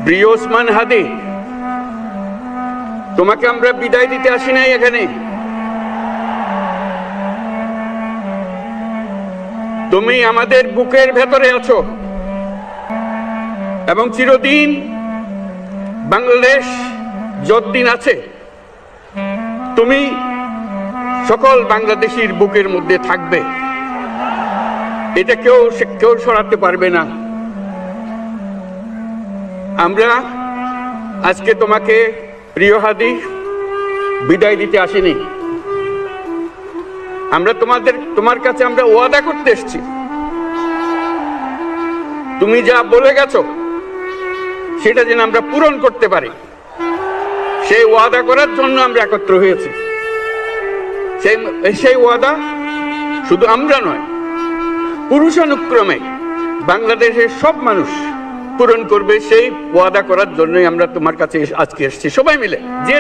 প্রিয় ওসমান হাদি, তোমাকে আমরা বিদায় দিতে আসি নাই এখানে। তুমি আমাদের বুকের ভেতরে আছো এবং চিরদিন বাংলাদেশ যতদিন আছে তুমি সকল বাংলাদেশির বুকের মধ্যে থাকবে। এটা কেউ সরাতে পারবে না। আমরা আজকে তোমাকে প্রিয় হাদি বিদায় দিতে আসিনি। আমরা তোমার কাছে আমরা ওয়াদা করতে এসেছি। তুমি যা বলে গেছো সেটা যেন আমরা পূরণ করতে পারি, সেই ওয়াদা করার জন্য আমরা একত্র হয়েছি। সেই ওয়াদা শুধু আমরা নয়, পুরুষানুক্রমে বাংলাদেশের সব মানুষ পূরণ করবে। সেই ওয়াদা করার জন্যই আমরা তোমার কাছে আজকে এসেছি সবাই মিলে। যে